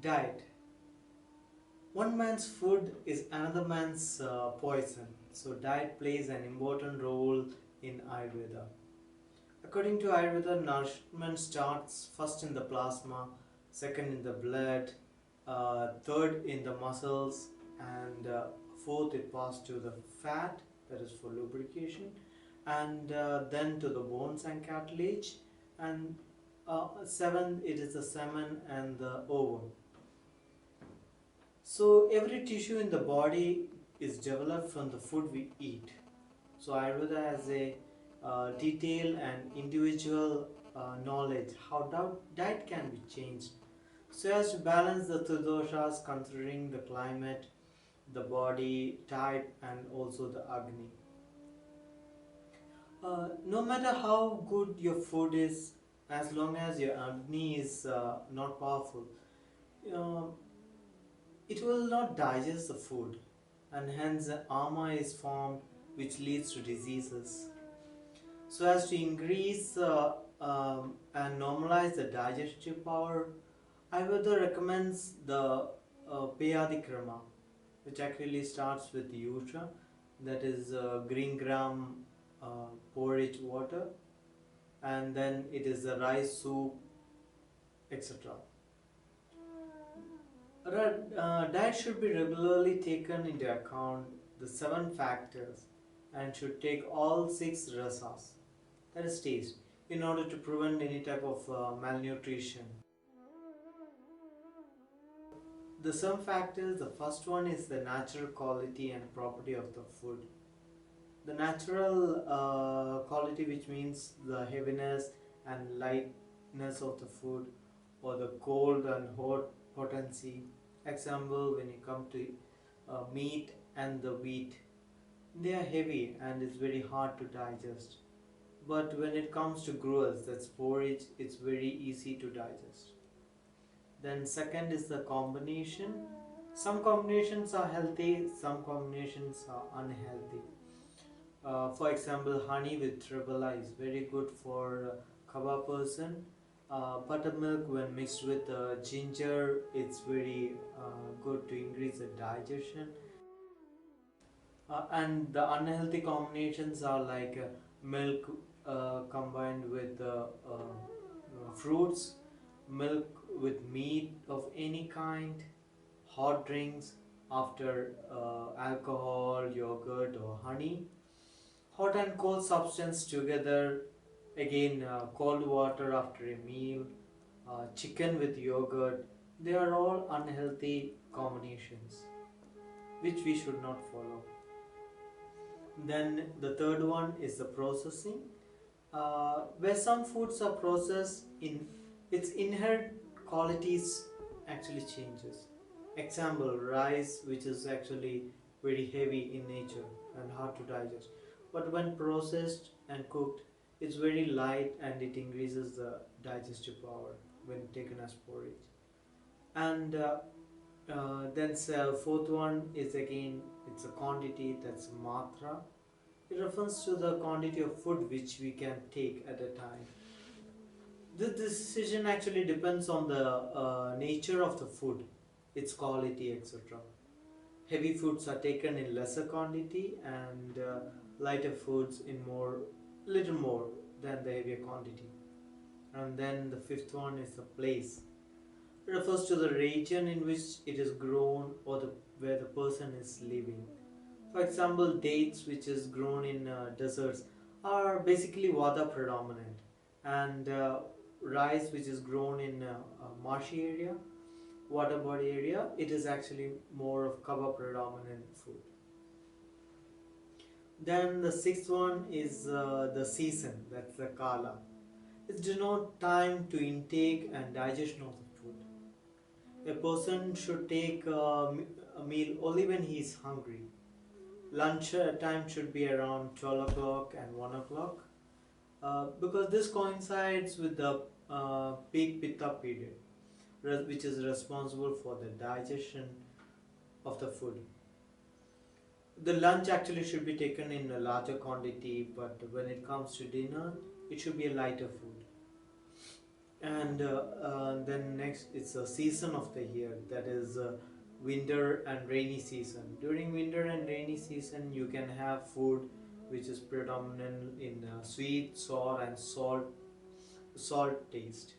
Diet. One man's food is another man's poison. So diet plays an important role in Ayurveda. According to Ayurveda, nourishment starts first in the plasma, second in the blood, third in the muscles, and fourth it passes to the fat, that is for lubrication, and then to the bones and cartilage, and seventh it is the semen and the ovum. So every tissue in the body is developed from the food we eat. So Ayurveda has a detailed and individual knowledge how diet can be changed so as to balance the three doshas considering the climate, the body type, and also the Agni. No matter how good your food is, as long as your Agni is not powerful, uh, it will not digest the food, and hence ama is formed, which leads to diseases. So as to increase and normalize the digestive power, Ayurveda recommends the Peyadikrama, which actually starts with Yusha, that is green gram porridge water, and then it is the rice soup, etc. Diet should be regularly taken into account the 7 factors and should take all 6 rasas, that is taste, in order to prevent any type of malnutrition. The 7 factors, the first one is the natural quality and property of the food. The natural quality, which means the heaviness and lightness of the food, or the cold and hot potency. Example, when you come to meat and the wheat, they are heavy and it's very hard to digest. But when it comes to gruels, that's porridge, it's very easy to digest. Then second is the combination. Some combinations are healthy, some combinations are unhealthy. For example, honey with tribala is very good for kava person. Buttermilk when mixed with ginger, it's very good to increase the digestion. And the unhealthy combinations are like milk combined with fruits, milk with meat of any kind, hot drinks after alcohol, yogurt, or honey, hot and cold substance together, again cold water after a meal, chicken with yogurt. They are all unhealthy combinations which we should not follow. Then the third one is the processing, where some foods are processed in its inherent qualities actually changes. Example, rice, which is actually very heavy in nature and hard to digest, but when processed and cooked, it's very light and it increases the digestive power when taken as porridge. And then fourth one is again, it's a quantity, that's matra. It refers to the quantity of food which we can take at a time. This decision actually depends on the nature of the food, its quality, etc. Heavy foods are taken in lesser quantity, and lighter foods in little more than the heavier quantity. And then the fifth one is the place. It refers to the region in which it is grown, or where the person is living. For example, dates, which is grown in deserts, are basically vata predominant, and rice, which is grown in a marshy area, water body area, it is actually more of kava predominant food. Then the sixth one is the season, that's the kala. It denotes time to intake and digestion of the food. A person should take a meal only when he is hungry. Lunch time should be around 12 o'clock and 1 o'clock, because this coincides with the peak pitta period, which is responsible for the digestion of the food. The lunch actually should be taken in a larger quantity, but when it comes to dinner, it should be a lighter food. And then next, it's a season of the year, that is winter and rainy season. During winter and rainy season, you can have food which is predominant in sweet, sour, and salt taste.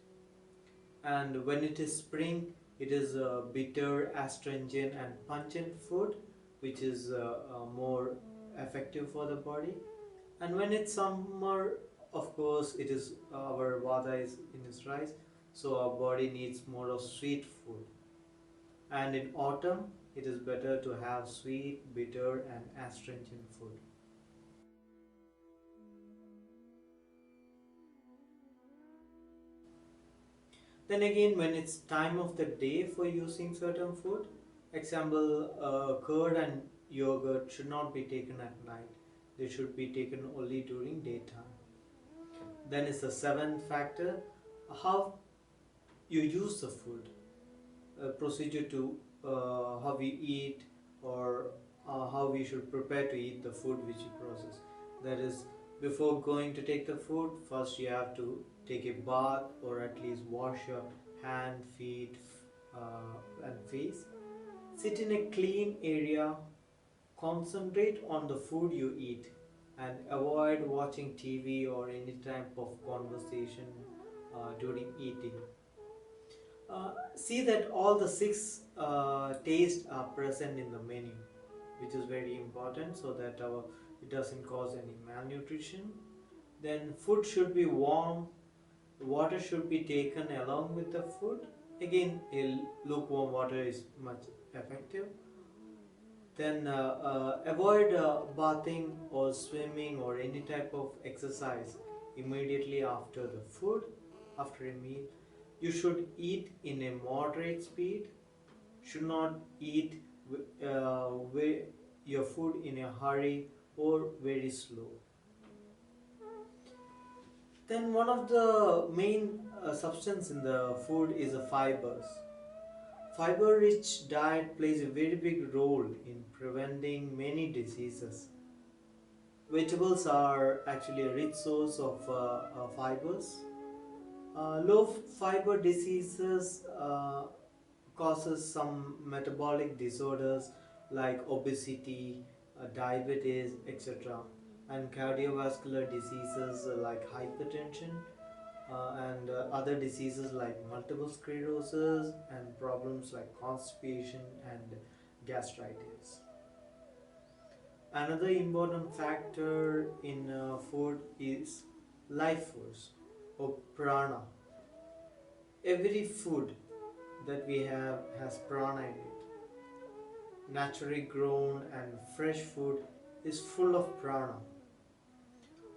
And when it is spring, it is bitter, astringent, and pungent food, which is more effective for the body. And when it's summer, of course, it is our vata is in its rise, so our body needs more of sweet food. And in autumn, it is better to have sweet, bitter, and astringent food. Then again, when it's time of the day for using certain food, example, curd and yogurt should not be taken at night. They should be taken only during daytime. Then is the seventh factor, how you use the food, procedure to how we eat, or how we should prepare to eat the food which you process. That is, before going to take the food, first you have to take a bath or at least wash your hand, feet, and face. Sit in a clean area, concentrate on the food you eat, and avoid watching TV or any type of conversation during eating. See that all the six tastes are present in the menu, which is very important, so that it doesn't cause any malnutrition. Then food should be warm, water should be taken along with the food. Again, a lukewarm water is much effective. Then avoid bathing or swimming or any type of exercise immediately after the food, after a meal. You should eat in a moderate speed. Should not eat your food in a hurry or very slow. Then one of the main substance in the food is the fibers. Fiber-rich diet plays a very big role in preventing many diseases. Vegetables are actually a rich source of fibers. Low fiber diseases causes some metabolic disorders like obesity, diabetes, etc., and cardiovascular diseases like hypertension, and other diseases like multiple sclerosis, and problems like constipation and gastritis. Another important factor in food is life force or prana. Every food that we have has prana in it. Naturally grown and fresh food is full of prana,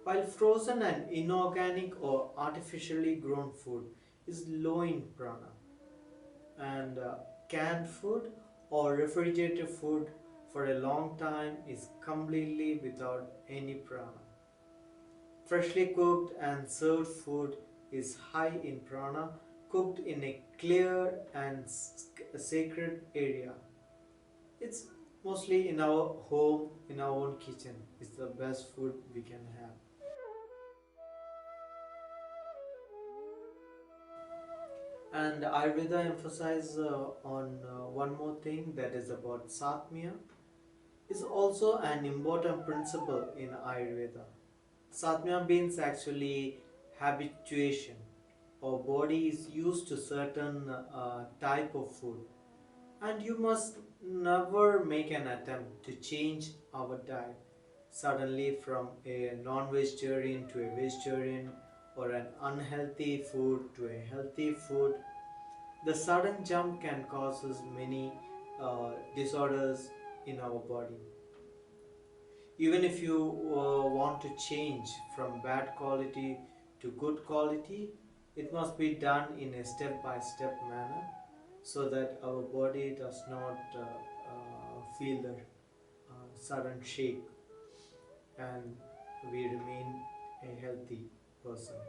while frozen and inorganic or artificially grown food is low in prana. And canned food or refrigerated food for a long time is completely without any prana. Freshly cooked and served food is high in prana, cooked in a clear and sacred area. It's mostly in our home, in our own kitchen. It's the best food we can have. And Ayurveda emphasizes on one more thing, that is about Satmya. Is also an important principle in Ayurveda. Satmya means actually habituation. Our body is used to certain type of food, and you must never make an attempt to change our diet suddenly from a non-vegetarian to a vegetarian, or an unhealthy food to a healthy food. The sudden jump can cause us many disorders in our body. Even if you want to change from bad quality to good quality, it must be done in a step-by-step manner, so that our body does not feel the sudden shake, and we remain a healthy person.